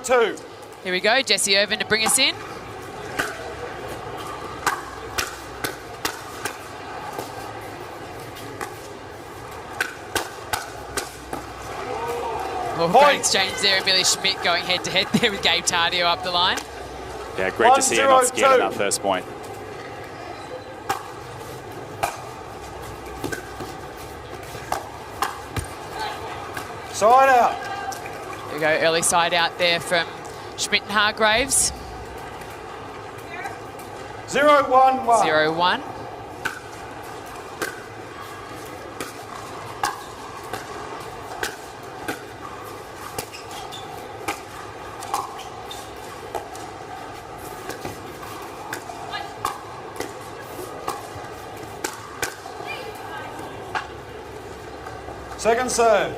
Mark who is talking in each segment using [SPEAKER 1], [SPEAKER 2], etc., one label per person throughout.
[SPEAKER 1] 1-0-2.
[SPEAKER 2] Here we go, Jesse Irvine to bring us in. Well, great exchange there. Amelia Schmidt going head-to-head there with Gabe Tardio up the line.
[SPEAKER 3] Yeah, great to see her not scared of that first point.
[SPEAKER 1] Side out.
[SPEAKER 2] There we go, early side out there from Schmidt and Hargreaves.
[SPEAKER 1] 0-1-1.
[SPEAKER 2] 0-1.
[SPEAKER 1] Second serve.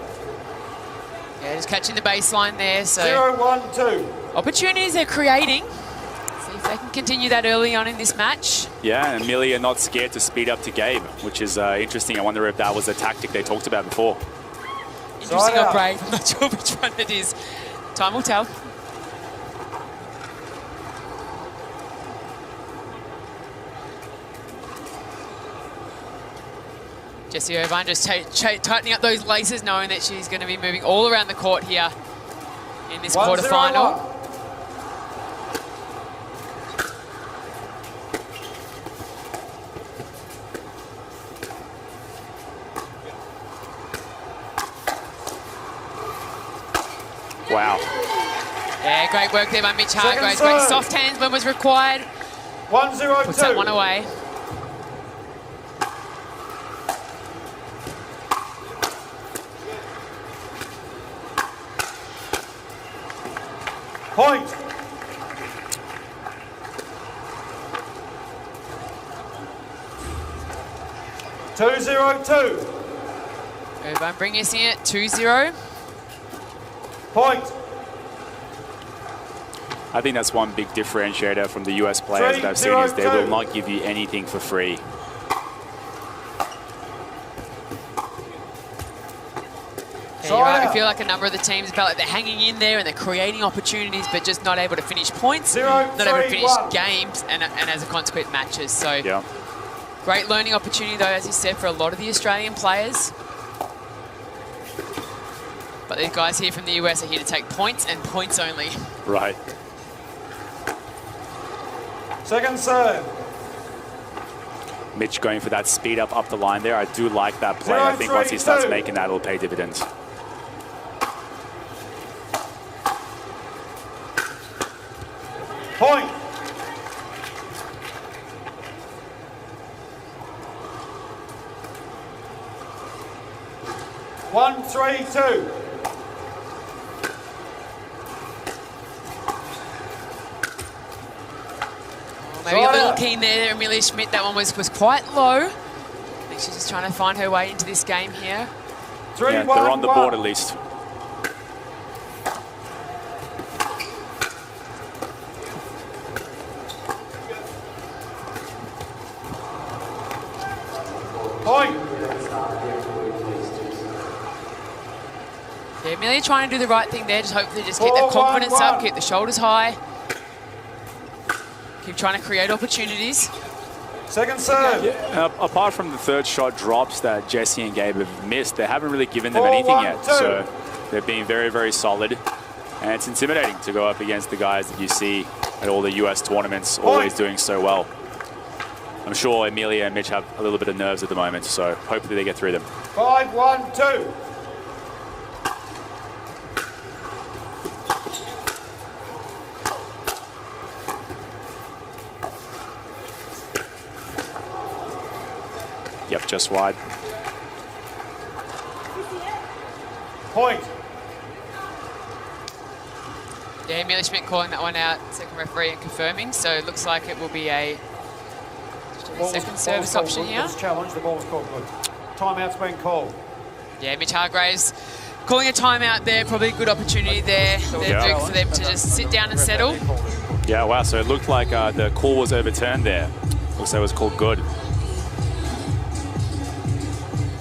[SPEAKER 2] Yeah, just catching the baseline there. So
[SPEAKER 1] 0-1-2.
[SPEAKER 2] opportunities they're creating. See if they can continue that early on in this match.
[SPEAKER 3] Yeah, and Amelia not scared to speed up to Gabe, which is interesting. I wonder if that was a tactic they talked about before.
[SPEAKER 2] Interesting or brave. I'm not sure which one it is. Time will tell. Jessie Irvine just tightening up those laces, knowing that she's going to be moving all around the court here in this quarterfinal.
[SPEAKER 3] Wow.
[SPEAKER 2] Yeah, great work there by Mitch Hargreaves. Great soft hands when was required.
[SPEAKER 1] 1-0-2.
[SPEAKER 2] Puts that one away.
[SPEAKER 1] Point. Two 0-2.
[SPEAKER 2] Irvine bringing us in at 2-0.
[SPEAKER 1] Point.
[SPEAKER 3] I think that's one big differentiator from the US players that I've seen is they will not give you anything for free.
[SPEAKER 2] Yeah, I feel like a number of the teams felt like they're hanging in there and they're creating opportunities, but just not able to finish points, not able to finish games, and as a consequence, matches. So,
[SPEAKER 3] yeah.
[SPEAKER 2] Great learning opportunity, though, as you said, for a lot of the Australian players. But these guys here from the US are here to take points and points only.
[SPEAKER 3] Right.
[SPEAKER 1] Second serve.
[SPEAKER 3] Mitch going for that speed up the line there. I do like that play. I think once he starts making that, it'll pay dividends.
[SPEAKER 1] Point. One, 3-2.
[SPEAKER 2] Maybe a little keen there, Amelia Schmidt. That one was quite low. I think she's just trying to find her way into this game here.
[SPEAKER 3] Yeah, they're on the board at least.
[SPEAKER 1] Point.
[SPEAKER 2] Yeah, Amelia trying to do the right thing there. Just hopefully just keep that confidence up, keep the shoulders high. Keep trying to create opportunities.
[SPEAKER 1] Second serve.
[SPEAKER 3] Yeah, apart from the third shot drops that Jessie and Gabe have missed, they haven't really given them anything yet. So they're being very, very solid. And it's intimidating to go up against the guys that you see at all the US tournaments, always doing so well. I'm sure Amelia and Mitch have a little bit of nerves at the moment, so hopefully they get through them.
[SPEAKER 1] 5-1-2.
[SPEAKER 3] Yep, just wide.
[SPEAKER 1] Point.
[SPEAKER 2] Yeah, Amelia Schmidt calling that one out, second referee and confirming. So it looks like it will be a second service option here.
[SPEAKER 1] Challenge, the ball was called good. Timeout's been called.
[SPEAKER 2] Yeah, Mitch Hargreaves calling a timeout there, probably a good opportunity there for them to just sit down and settle.
[SPEAKER 3] Yeah, wow, so it looked like the call was overturned there. Looks like it was called good.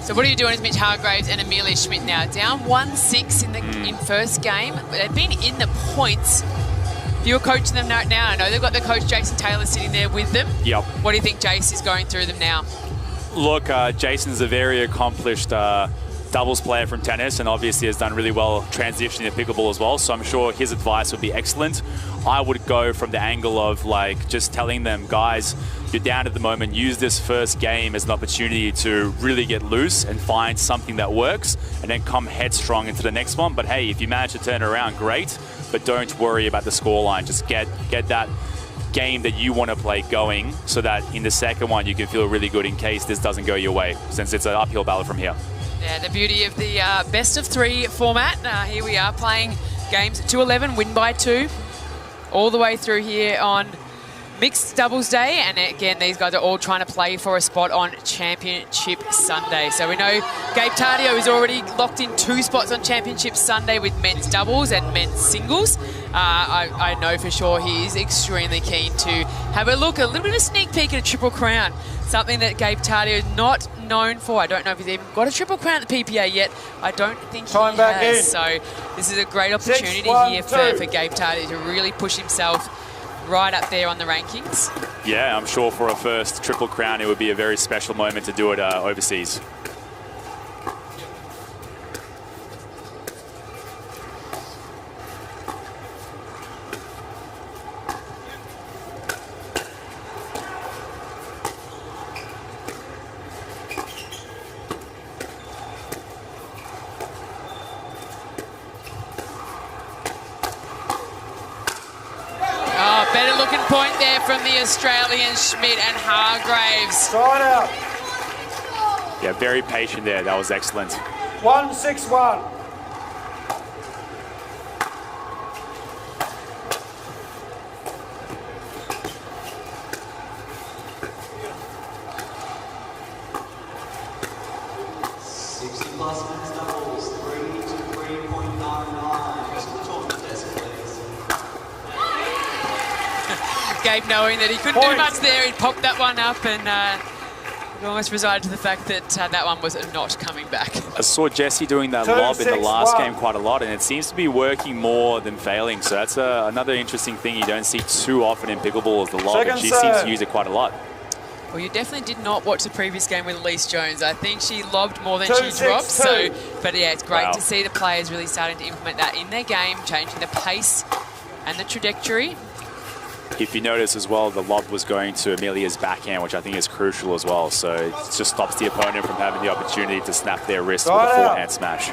[SPEAKER 2] So what are you doing is Mitch Hargreaves and Amelia Schmidt now. Down 1-6 in first game. They've been in the points. If you're coaching them now, I know they've got their coach Jason Taylor sitting there with them.
[SPEAKER 3] Yep.
[SPEAKER 2] What do you think Jace is going through them now?
[SPEAKER 3] Look, Jason's a very accomplished doubles player from tennis and obviously has done really well transitioning to pickleball as well. So I'm sure his advice would be excellent. I would go from the angle of like just telling them, guys, you're down at the moment, use this first game as an opportunity to really get loose and find something that works and then come headstrong into the next one. But hey, if you manage to turn it around, great, but don't worry about the scoreline. Just get that game that you want to play going so that in the second one you can feel really good in case this doesn't go your way, since it's an uphill battle from here.
[SPEAKER 2] Yeah, the beauty of the best of 3 format. Here we are playing games 2-11, win by 2, all the way through here on mixed doubles day. And again, these guys are all trying to play for a spot on Championship Sunday. So we know Gabe Tardio is already locked in 2 spots on Championship Sunday with men's doubles and men's singles. I know for sure he is extremely keen to have a look, a little bit of a sneak peek at a Triple Crown. Something that Gabe Tardio is not known for. I don't know if he's even got a Triple Crown at the PPA yet. I don't think he has. So this is a great opportunity here for Gabe Tardio to really push himself right up there on the rankings.
[SPEAKER 3] Yeah, I'm sure for a first Triple Crown, it would be a very special moment to do it overseas.
[SPEAKER 2] Better looking point there from the Australian Schmidt and Hargreaves.
[SPEAKER 1] Side out.
[SPEAKER 3] Yeah, very patient there. That was excellent.
[SPEAKER 1] 1-6-1.
[SPEAKER 2] Gabe knowing that he couldn't do much there, he popped that one up and it almost resigned to the fact that that one was not coming back.
[SPEAKER 3] I saw Jesse doing that lob in the last game quite a lot, and it seems to be working more than failing. So that's another interesting thing you don't see too often in pickleball is the lob, and she seems to use it quite a lot.
[SPEAKER 2] Well, you definitely did not watch the previous game with Elise Jones. I think she lobbed more than she dropped. So, but yeah, it's great to see the players really starting to implement that in their game, changing the pace and the trajectory.
[SPEAKER 3] If you notice as well, the lob was going to Amelia's backhand, which I think is crucial as well. So it just stops the opponent from having the opportunity to snap their wrist with a forehand smash.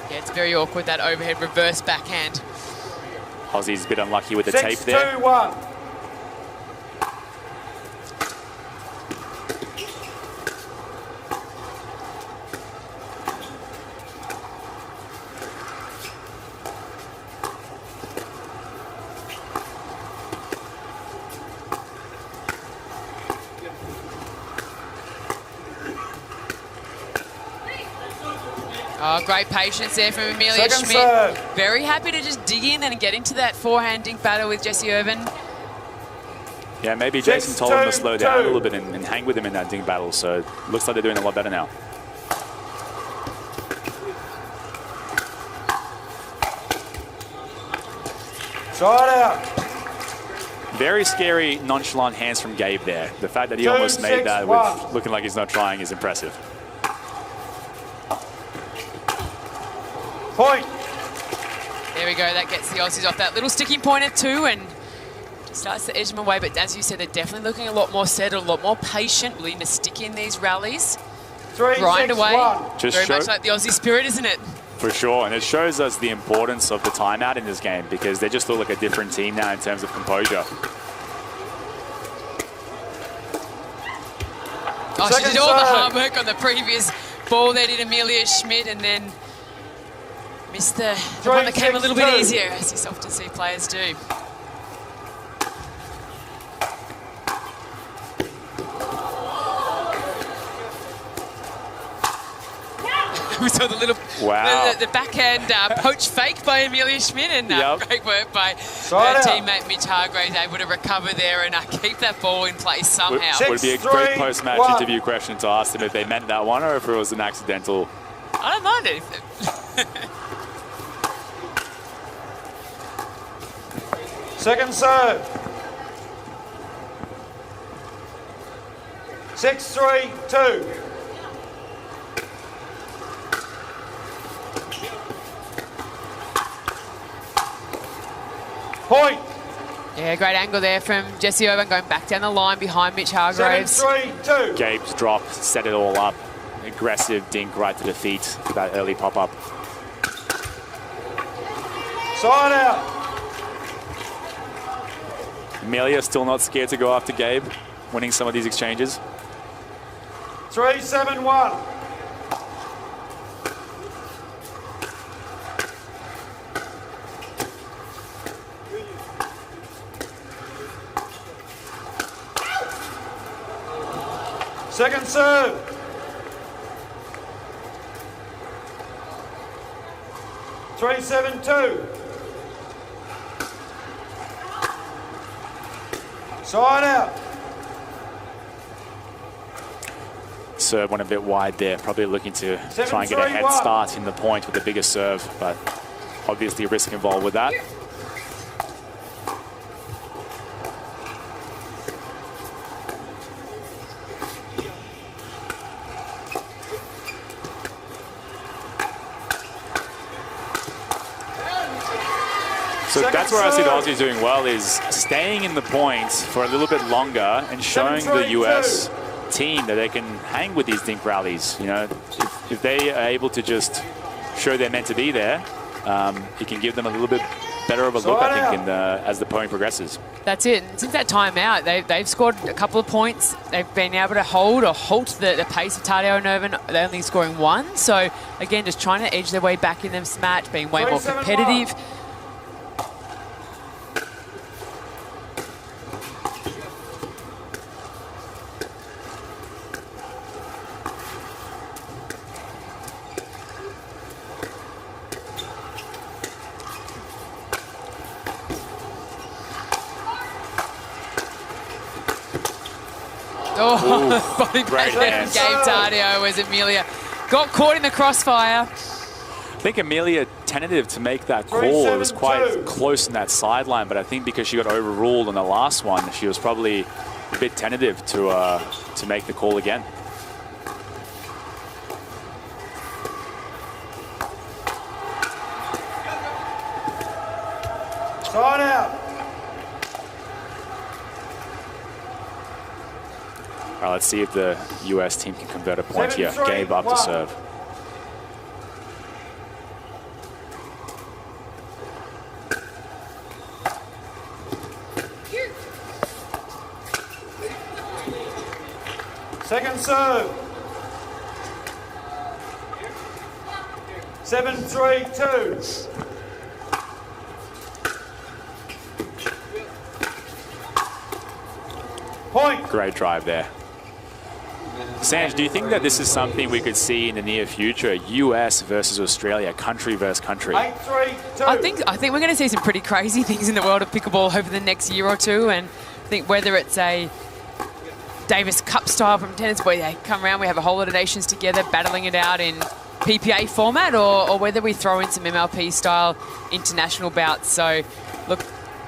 [SPEAKER 2] Yeah, it's very awkward, that overhead reverse backhand.
[SPEAKER 3] Aussie's a bit unlucky with the tape there.
[SPEAKER 1] 6-2-1.
[SPEAKER 2] Oh, great patience there from Amelia Schmidt.
[SPEAKER 1] Serve.
[SPEAKER 2] Very happy to just dig in and get into that forehand dink battle with Jessie Irvine.
[SPEAKER 3] Yeah, maybe Jason told him to slow down a little bit and hang with him in that dink battle. So it looks like they're doing a lot better now.
[SPEAKER 1] Side out.
[SPEAKER 3] Very scary, nonchalant hands from Gabe there. The fact that he almost made that with looking like he's not trying is impressive.
[SPEAKER 1] Point.
[SPEAKER 2] There we go. That gets the Aussies off that little sticking point at 2 and just starts to edge them away. But as you said, they're definitely looking a lot more settled, a lot more patient, willing to stick in these rallies.
[SPEAKER 1] 3,
[SPEAKER 2] grind
[SPEAKER 1] 6,
[SPEAKER 2] away.
[SPEAKER 1] 1.
[SPEAKER 2] Very much like the Aussie spirit, isn't it?
[SPEAKER 3] For sure, and it shows us the importance of the timeout in this game because they just look like a different team now in terms of composure.
[SPEAKER 2] Oh, she did all the hard work on the previous ball there, did Amelia Schmidt, and then missed the one that came a little bit easier, as you often see players do. we saw the little
[SPEAKER 3] Wow.
[SPEAKER 2] the backhand poach fake by Amelia Schmidt, and great work by teammate Mitch Hargreaves, able to recover there and keep that ball in place somehow.
[SPEAKER 3] Would be a great post-match interview question to ask them if they meant that one or if it was an accidental.
[SPEAKER 2] I don't mind it.
[SPEAKER 1] Second serve. 6-3-2. Point.
[SPEAKER 2] Yeah, great angle there from Jesse Irvine going back down the line behind Mitch Hargreaves.
[SPEAKER 1] 7-3-2.
[SPEAKER 3] Gabe's drop, set it all up. Aggressive dink right to the feet for that early pop-up.
[SPEAKER 1] Side out.
[SPEAKER 3] Amelia still not scared to go after Gabe, winning some of these exchanges.
[SPEAKER 1] 3-7-1. Second serve. 3-7-2. Side out.
[SPEAKER 3] Serve went a bit wide there, probably looking to try and get a head start in the point with a bigger serve, but obviously risk involved with that. So that's where I see the Aussies doing well, is staying in the points for a little bit longer and showing the US team that they can hang with these dink rallies. You know, if they are able to just show they're meant to be there, it can give them a little bit better of a look, I think, as the point progresses.
[SPEAKER 2] That's it. And since that timeout, they've scored a couple of points. They've been able to hold or halt the pace of Tardio and Irvine. They're only scoring one. So, again, just trying to edge their way back in this match, being way more competitive. Oh, body backhand from Gabe Tardio as Amelia got caught in the crossfire.
[SPEAKER 3] I think Amelia tentative to make that call. It was quite close in that sideline, but I think because she got overruled on the last one, she was probably a bit tentative to make the call again.
[SPEAKER 1] Side out.
[SPEAKER 3] All right, let's see if the US team can convert a point here. Gabe up to serve.
[SPEAKER 1] Second serve. 7-3-2. Point.
[SPEAKER 3] Great drive there. Sanj, do you think that this is something we could see in the near future? US versus Australia, country versus country.
[SPEAKER 1] 8-3-2.
[SPEAKER 2] I think we're going to see some pretty crazy things in the world of pickleball over the next year or two, and I think whether it's a Davis Cup style from tennis where they come around, we have a whole lot of nations together battling it out in PPA format, or whether we throw in some MLP style international bouts. So look,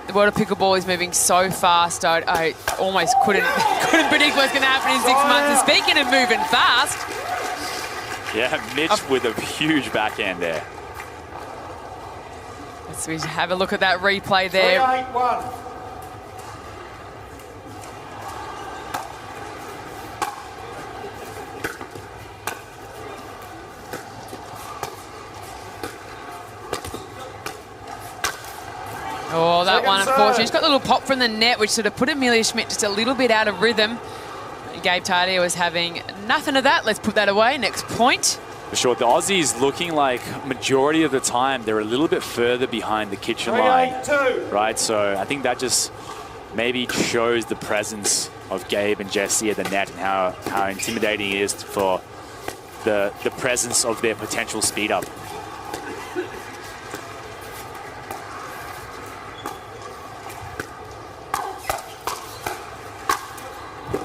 [SPEAKER 2] the world of pickleball is moving so fast. I almost couldn't predict what's going to happen in 6 months. And speaking of moving fast,
[SPEAKER 3] yeah, Mitch with a huge backhand there.
[SPEAKER 2] Let's have a look at that replay there.
[SPEAKER 1] 3-8-1.
[SPEAKER 2] Oh, that one, unfortunately. She's got a little pop from the net, which sort of put Amelia Schmidt just a little bit out of rhythm. Gabe Tardio was having nothing of that. Let's put that away. Next point.
[SPEAKER 3] For sure, the Aussies looking like majority of the time they're a little bit further behind the kitchen line, right? So I think that just maybe shows the presence of Gabe and Jessie at the net and how intimidating it is for the presence of their potential speed up.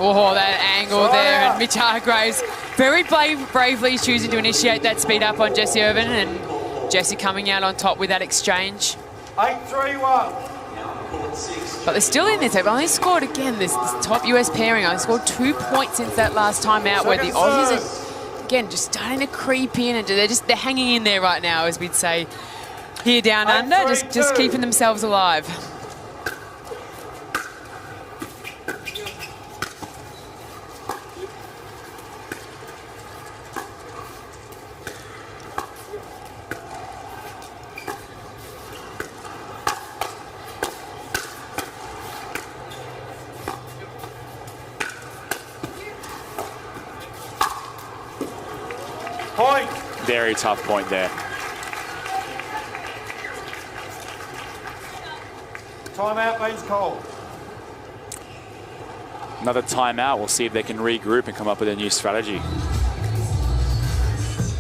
[SPEAKER 2] Oh, that angle there, and Mitch Hargreaves very bravely choosing to initiate that speed up on Jesse Irvine, and Jesse coming out on top with that exchange.
[SPEAKER 1] 8-3-1.
[SPEAKER 2] But they're still in this. They've only scored, again, this top US pairing, only scored 2 points since that last time out, where the Aussies are, again, just starting to creep in, and they're hanging in there right now, as we'd say here down under, just keeping themselves alive.
[SPEAKER 1] Point.
[SPEAKER 3] Very tough point there.
[SPEAKER 1] Timeout means call.
[SPEAKER 3] Another timeout. We'll see if they can regroup and come up with a new strategy.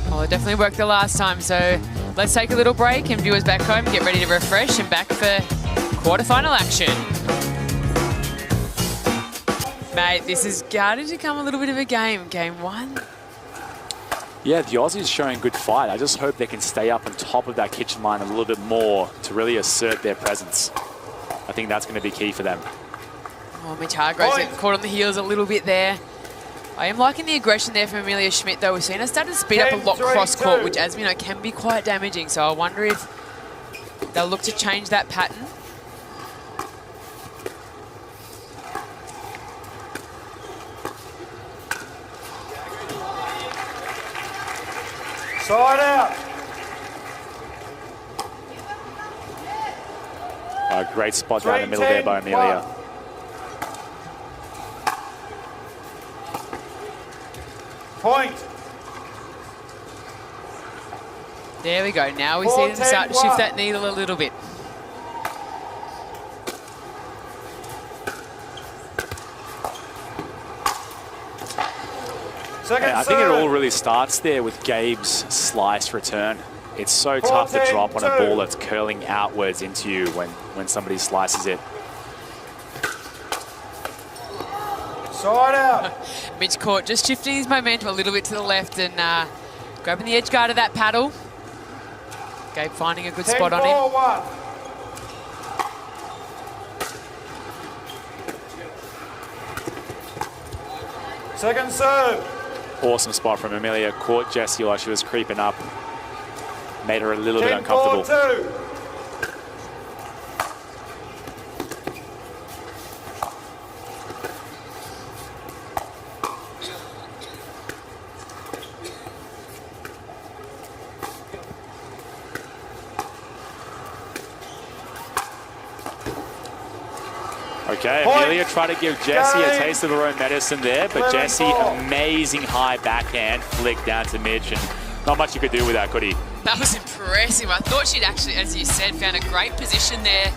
[SPEAKER 2] Well, it definitely worked the last time, so let's take a little break, and viewers back home get ready to refresh and back for quarterfinal action. Mate, this has started to become a little bit of a game. Game one.
[SPEAKER 3] Yeah, the Aussies showing good fight. I just hope they can stay up on top of that kitchen line a little bit more to really assert their presence. I think that's going to be key for them.
[SPEAKER 2] Oh, Mitch Hargreaves getting caught on the heels a little bit there. I am liking the aggression there from Amelia Schmidt, though. We've seen her start to speed up a lot cross-court, which, as we know, can be quite damaging. So I wonder if they'll look to change that pattern.
[SPEAKER 1] Side out.
[SPEAKER 3] Great spot down the middle there by Amelia.
[SPEAKER 1] Point.
[SPEAKER 2] There we go. Now we see them start to shift that needle a little bit.
[SPEAKER 3] I think it all really starts there with Gabe's slice return. It's so tough to drop on a ball that's curling outwards into you when somebody slices it.
[SPEAKER 1] Side out.
[SPEAKER 2] Mitch caught just shifting his momentum a little bit to the left and grabbing the edge guard of that paddle. Gabe finding a good spot on him.
[SPEAKER 1] 10-4-1. Second serve.
[SPEAKER 3] Awesome spot from Amelia. Caught Jessie while she was creeping up. Made her a little bit uncomfortable.
[SPEAKER 1] 10-4-2.
[SPEAKER 3] Okay, Amelia tried to give Jessie a taste of her own medicine there, but Jessie, amazing high backhand flick down to Mitch, and not much you could do with that, could he?
[SPEAKER 2] That was impressive. I thought she'd actually, as you said, found a great position there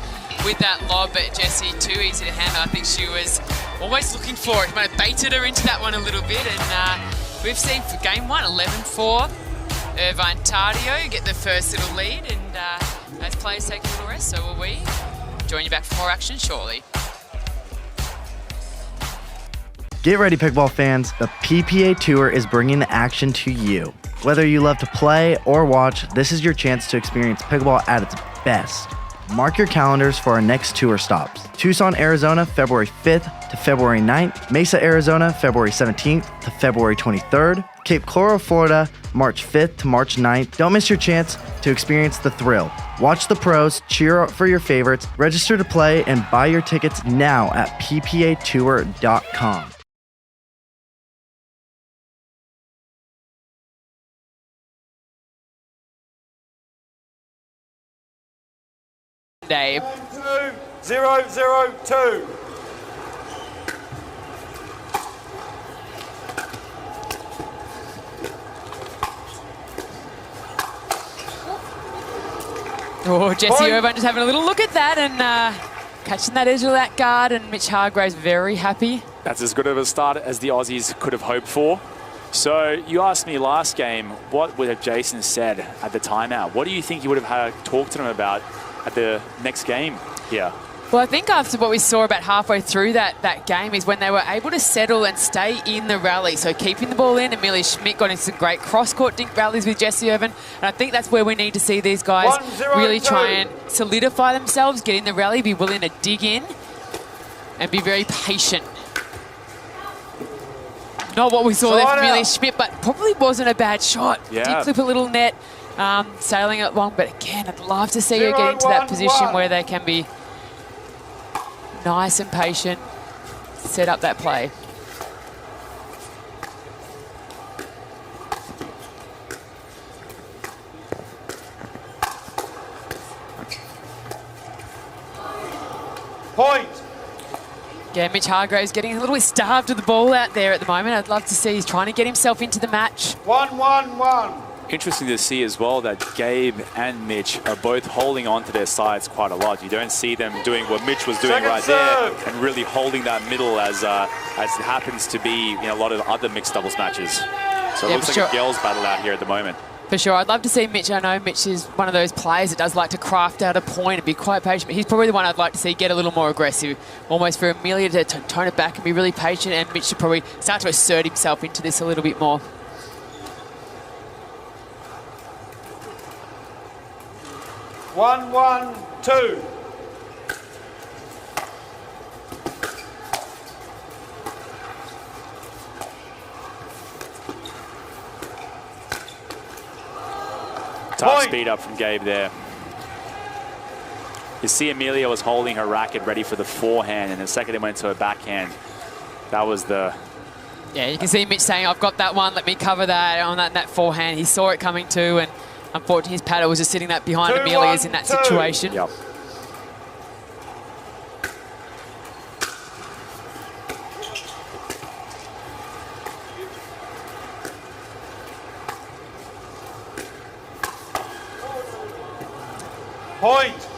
[SPEAKER 2] with that lob, but Jessie, too easy to handle. I think she was almost looking for it. Might have baited her into that one a little bit, and we've seen for game one, 11-4, Irvine Tardio get the first little lead, and as players take a little rest, so will we. Join you back for more action shortly.
[SPEAKER 4] Get ready, Pickleball fans. The PPA Tour is bringing the action to you. Whether you love to play or watch, this is your chance to experience pickleball at its best. Mark your calendars for our next tour stops. Tucson, Arizona, February 5th to February 9th. Mesa, Arizona, February 17th to February 23rd. Cape Coral, Florida, March 5th to March 9th. Don't miss your chance to experience the thrill. Watch the pros, cheer for your favorites, register to play, and buy your tickets now at ppatour.com.
[SPEAKER 2] Dave.
[SPEAKER 1] 2-0-0-2.
[SPEAKER 2] Oh, Jessie Irvine just having a little look at that and catching that edge of that guard, and Mitch Hargreaves very happy.
[SPEAKER 3] That's as good of a start as the Aussies could have hoped for. So you asked me last game, what would have Jason said at the timeout? What do you think you would have talked to him about at the next game here?
[SPEAKER 2] Well, I think after what we saw about halfway through that game is when they were able to settle and stay in the rally. So keeping the ball in, Amelia Schmidt got into some great cross-court dink rallies with Jessie Irvine. And I think that's where we need to see these guys really try and solidify themselves, get in the rally, be willing to dig in and be very patient. Not what we saw there from Amelia Schmidt, but probably wasn't a bad shot.
[SPEAKER 3] Yeah.
[SPEAKER 2] Did clip a little net, sailing it long. But again, I'd love to see her get into that position where they can be nice and patient, set up that play.
[SPEAKER 1] Point.
[SPEAKER 2] Yeah, Mitch Hargreaves getting a little bit starved of the ball out there at the moment. I'd love to see he's trying to get himself into the match.
[SPEAKER 1] 1-1-1.
[SPEAKER 3] Interesting to see as well that Gabe and Mitch are both holding on to their sides quite a lot. You don't see them doing what Mitch was doing right there and really holding that middle as it happens to be in a lot of other mixed doubles matches. So it looks like a girls' battle out here at the moment.
[SPEAKER 2] For sure. I'd love to see Mitch. I know Mitch is one of those players that does like to craft out a point and be quite patient, but he's probably the one I'd like to see get a little more aggressive, almost for Amelia to tone it back and be really patient, and Mitch should probably start to assert himself into this a little bit more.
[SPEAKER 1] One, 2.
[SPEAKER 3] Tough speed up from Gabe there. You see Amelia was holding her racket ready for the forehand, and the second it went to her backhand, that was the...
[SPEAKER 2] Yeah, you can see Mitch saying, I've got that one, let me cover that on that forehand. He saw it coming too, and unfortunately his paddle was just sitting that behind Amelia's in that situation.
[SPEAKER 3] Yep.
[SPEAKER 1] Point.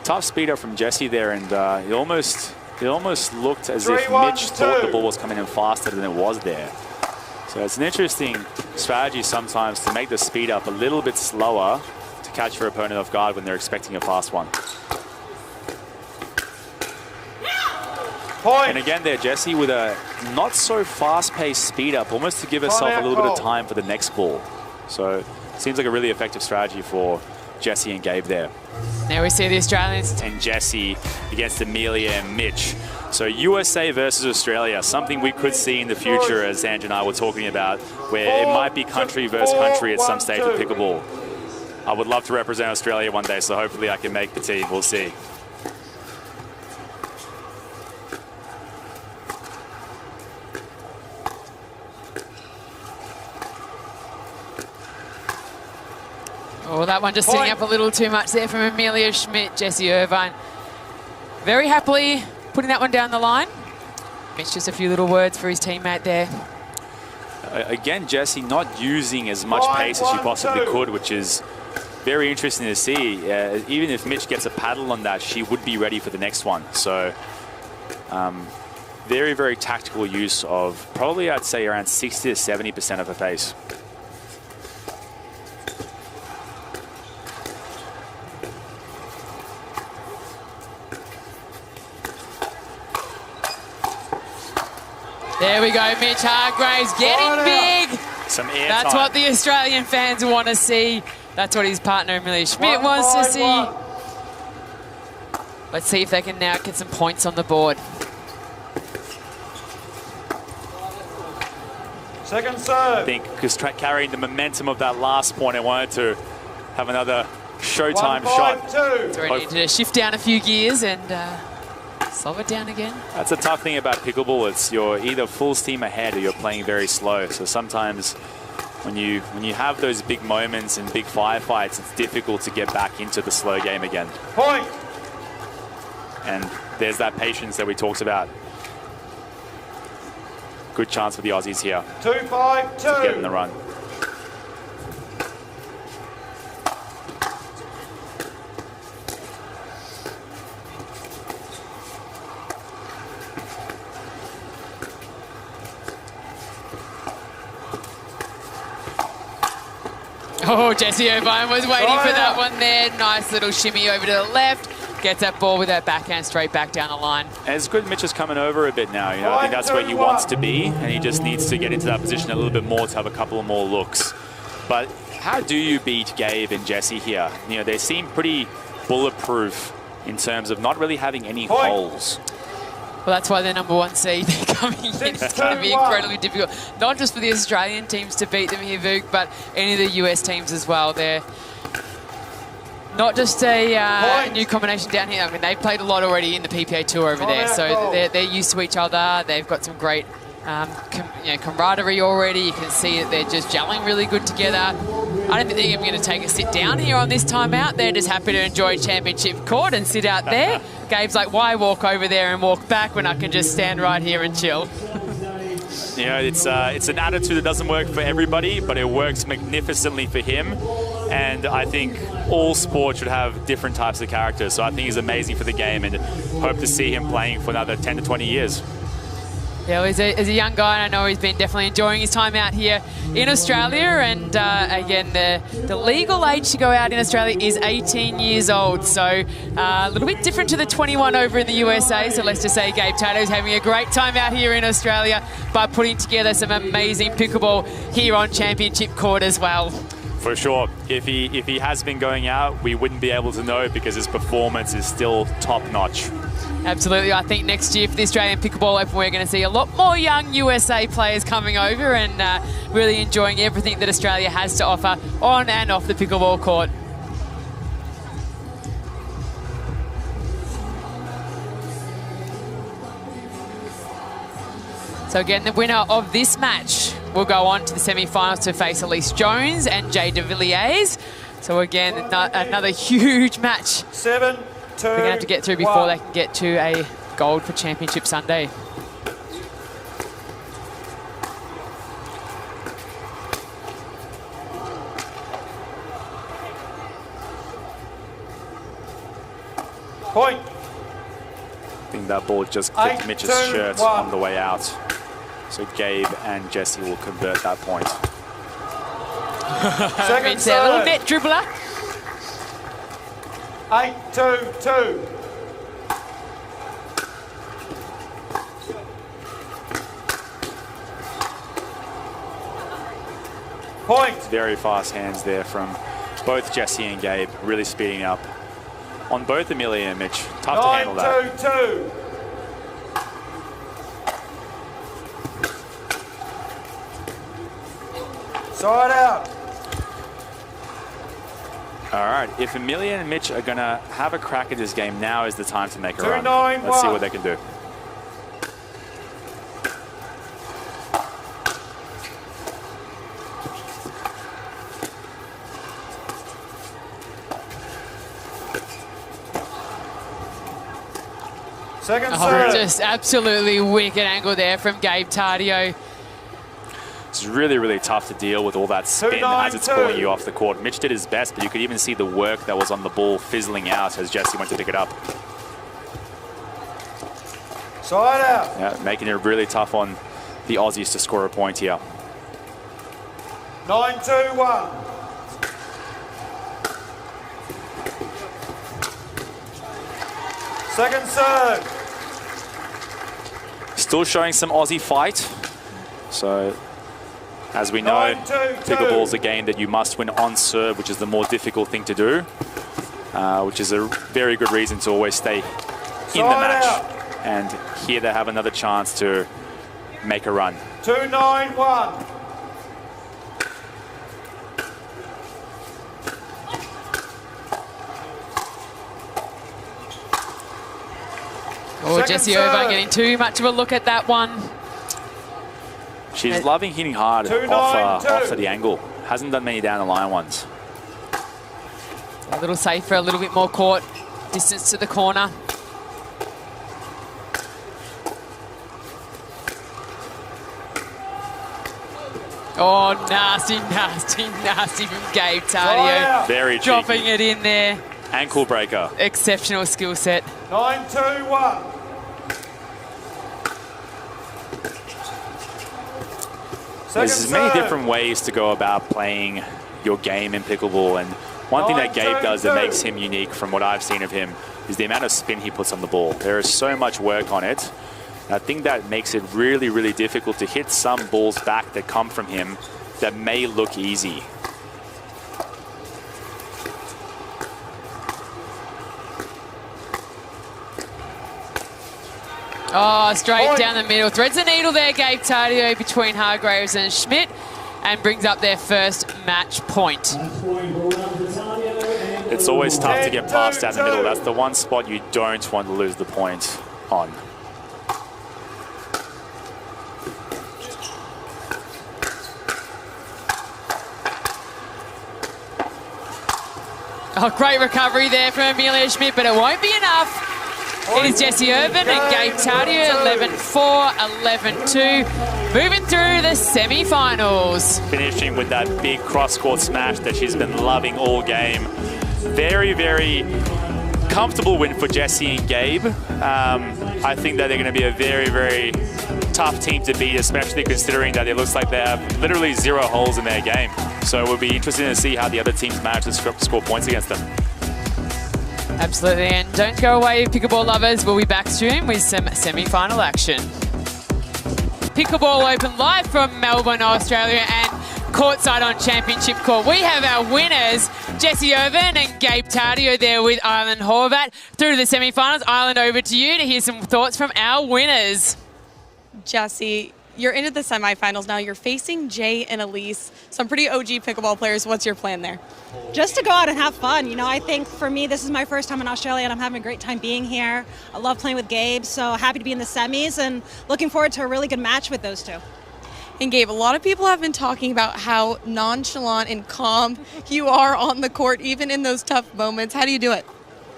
[SPEAKER 3] Tough speed up from Jessie there, and it almost looked as if Mitch thought the ball was coming in faster than it was there. So it's an interesting strategy sometimes to make the speed up a little bit slower to catch your opponent off guard when they're expecting a fast one.
[SPEAKER 1] Point.
[SPEAKER 3] And again there, Jessie with a not so fast-paced speed up, almost to give herself a little bit of time for the next ball. So it seems like a really effective strategy for Jessie and Gabe there.
[SPEAKER 2] Now we see the Australians.
[SPEAKER 3] And Jessie against Amelia and Mitch. So USA versus Australia, something we could see in the future, as Andrew and I were talking about, where it might be country versus country at some stage of pickleball. I would love to represent Australia one day, so hopefully I can make the team. We'll see.
[SPEAKER 2] Oh, that one just sitting up a little too much there from Amelia Schmidt, Jessie Irvine. Very happily putting that one down the line. Mitch, just a few little words for his teammate there.
[SPEAKER 3] Again, Jessie not using as much pace as she possibly could, which is very interesting to see. Even if Mitch gets a paddle on that, she would be ready for the next one. So very, very tactical use of probably, I'd say, around 60 to 70% of her pace.
[SPEAKER 2] There we go, Mitch Hargreaves getting big.
[SPEAKER 3] Some air
[SPEAKER 2] That's
[SPEAKER 3] time.
[SPEAKER 2] what the Australian fans want to see. That's what his partner Amelia Schmidt wants to see. Let's see if they can now get some points on the board.
[SPEAKER 1] Second serve.
[SPEAKER 3] I think because carrying the momentum of that last point, I wanted to have another showtime shot.
[SPEAKER 2] So we need to shift down a few gears and slow it down again.
[SPEAKER 3] That's a tough thing about pickleball. It's you're either full steam ahead or you're playing very slow. So sometimes when you have those big moments and big firefights, it's difficult to get back into the slow game again.
[SPEAKER 1] Point.
[SPEAKER 3] And there's that patience that we talked about. Good chance for the Aussies here
[SPEAKER 1] 2-5-2.
[SPEAKER 3] to get in the run.
[SPEAKER 2] Oh, Jesse Irvine was waiting for that one there. Nice little shimmy over to the left. Gets that ball with that backhand straight back down the line.
[SPEAKER 3] And it's good Mitch is coming over a bit now. You know, I think that's where he wants to be, and he just needs to get into that position a little bit more to have a couple of more looks. But how do you beat Gabe and Jesse here? You know, they seem pretty bulletproof in terms of not really having any holes.
[SPEAKER 2] Well, that's why they're number 1 seed. They're coming in. It's going to be incredibly difficult. Not just for the Australian teams to beat them here, Vuk, but any of the US teams as well. They're not just a new combination down here. I mean, they've played a lot already in the PPA Tour over there, so they're used to each other. They've got some great camaraderie already. You can see that they're just gelling really good together. I don't think they're even going to take a sit down here on this timeout. They're just happy to enjoy championship court and sit out there. Gabe's like, why walk over there and walk back when I can just stand right here and chill?
[SPEAKER 3] You know, it's an attitude that doesn't work for everybody, but it works magnificently for him. And I think all sports should have different types of characters. So I think he's amazing for the game, and hope to see him playing for another 10 to 20 years.
[SPEAKER 2] Yeah, well, as a young guy, I know he's been definitely enjoying his time out here in Australia. And again, the legal age to go out in Australia is 18 years old. So a little bit different to the 21 over in the USA. So let's just say Gabe Tardio is having a great time out here in Australia by putting together some amazing pickleball here on championship court as well.
[SPEAKER 3] For sure. If he has been going out, we wouldn't be able to know because his performance is still top-notch.
[SPEAKER 2] Absolutely. I think next year for the Australian Pickleball Open, we're going to see a lot more young USA players coming over and really enjoying everything that Australia has to offer on and off the pickleball court. So again, the winner of this match will go on to the semi-finals to face Elise Jones and Jay de Villiers. So again, another huge match.
[SPEAKER 1] 7-2.
[SPEAKER 2] They're going to have to get through before they can get to a gold for Championship Sunday.
[SPEAKER 1] Point.
[SPEAKER 3] I think that ball just clipped Mitch's shirt on the way out. So Gabe and Jesse will convert that point.
[SPEAKER 1] Second
[SPEAKER 2] Mitch, a little net dribbler.
[SPEAKER 1] 8-2-2. Point.
[SPEAKER 3] Very fast hands there from both Jesse and Gabe, really speeding up on both Amelia and Mitch. Tough to handle that.
[SPEAKER 1] 9-2-2. Side out.
[SPEAKER 3] All right, if Amelia and Mitch are going to have a crack at this game, now is the time to make a run.
[SPEAKER 1] 2-9-1.
[SPEAKER 3] Let's see what they can do.
[SPEAKER 1] Second serve.
[SPEAKER 2] Just absolutely wicked angle there from Gabe Tardio.
[SPEAKER 3] It's really, really tough to deal with all that spin as it's pulling you off the court. Mitch did his best, but you could even see the work that was on the ball fizzling out as Jesse went to pick it up.
[SPEAKER 1] Side out.
[SPEAKER 3] Yeah, making it really tough on the Aussies to score a point here.
[SPEAKER 1] 9-2-1. Second serve.
[SPEAKER 3] Still showing some Aussie fight. So, as we know,
[SPEAKER 1] 9-2-2.
[SPEAKER 3] pickleball's a game that you must win on serve, which is the more difficult thing to do, which is a very good reason to always stay in the match.
[SPEAKER 1] Out.
[SPEAKER 3] And here they have another chance to make a run.
[SPEAKER 1] 2-9-1.
[SPEAKER 2] Oh, Jesse Irvine getting too much of a look at that one.
[SPEAKER 3] She's loving hitting hard off the angle. Hasn't done many down the line ones.
[SPEAKER 2] A little safer, a little bit more court distance to the corner. Oh, nasty, nasty, nasty from Gabe Tardio.
[SPEAKER 3] Very cheeky.
[SPEAKER 2] Dropping it in there.
[SPEAKER 3] Ankle breaker.
[SPEAKER 2] Exceptional skill set.
[SPEAKER 1] 9-2-1.
[SPEAKER 3] There's many different ways to go about playing your game in pickleball. And one thing that Gabe does that makes him unique from what I've seen of him is the amount of spin he puts on the ball. There is so much work on it. I think that makes it really, really difficult to hit some balls back that come from him that may look easy.
[SPEAKER 2] Oh, straight down the middle. Threads the needle there, Gabe Tardio, between Hargreaves and Schmidt, and brings up their first match point.
[SPEAKER 3] It's always tough to get past down the middle. That's the one spot you don't want to lose the point on.
[SPEAKER 2] Oh, great recovery there from Amelia Schmidt, but it won't be enough. It is Jessie Irvine and Gabe Tardio, 11-4, 11-2, moving through the semi-finals.
[SPEAKER 3] Finishing with that big cross-court smash that she's been loving all game. Very, very comfortable win for Jessie and Gabe. I think that they're going to be a very, very tough team to beat, especially considering that it looks like they have literally 0 holes in their game. So it will be interesting to see how the other teams manage to score points against them.
[SPEAKER 2] Absolutely, and don't go away, pickleball lovers. We'll be back soon with some semi-final action. Pickleball Open live from Melbourne, Australia, and courtside on Championship Court. We have our winners, Jessie Irvine and Gabe Tardio, there with Island Horvat through to the semi-finals. Island, over to you to hear some thoughts from our winners.
[SPEAKER 5] Jessie, you're into the semifinals now. You're facing Jay and Elise, some pretty OG pickleball players. What's your plan there?
[SPEAKER 6] Just to go out and have fun. You know, I think for me, this is my first time in Australia and I'm having a great time being here. I love playing with Gabe, so happy to be in the semis and looking forward to a really good match with those two.
[SPEAKER 5] And Gabe, a lot of people have been talking about how nonchalant and calm you are on the court, even in those tough moments. How do you do it?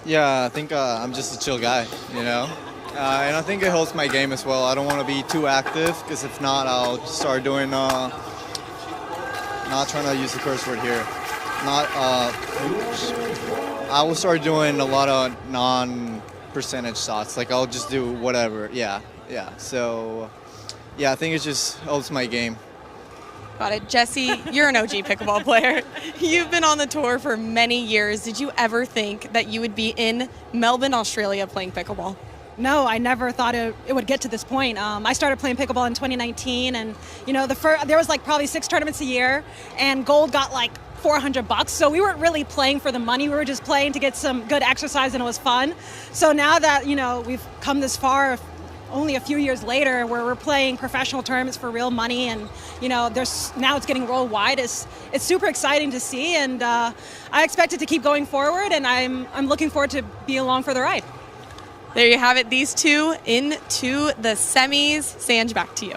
[SPEAKER 7] Yeah, I think I'm just a chill guy, you know? And I think it helps my game as well. I don't want to be too active, because if not, I'll start doing, not trying to use the curse word here. I will start doing a lot of non-percentage shots. Like, I'll just do whatever. Yeah. So, yeah, I think it just helps my game.
[SPEAKER 5] Got it. Jessie, you're an OG pickleball player. You've been on the tour for many years. Did you ever think that you would be in Melbourne, Australia playing pickleball?
[SPEAKER 6] No, I never thought it would get to this point. I started playing pickleball in 2019, and you know, there was like probably 6 tournaments a year, and gold got like $400. So we weren't really playing for the money. We were just playing to get some good exercise, and it was fun. So now that, you know, we've come this far, only a few years later, where we're playing professional tournaments for real money, and you know, now it's getting worldwide. It's super exciting to see, and I expect it to keep going forward, and I'm looking forward to be along for the ride.
[SPEAKER 5] There you have it, these two into the semis. Sanj, back to you.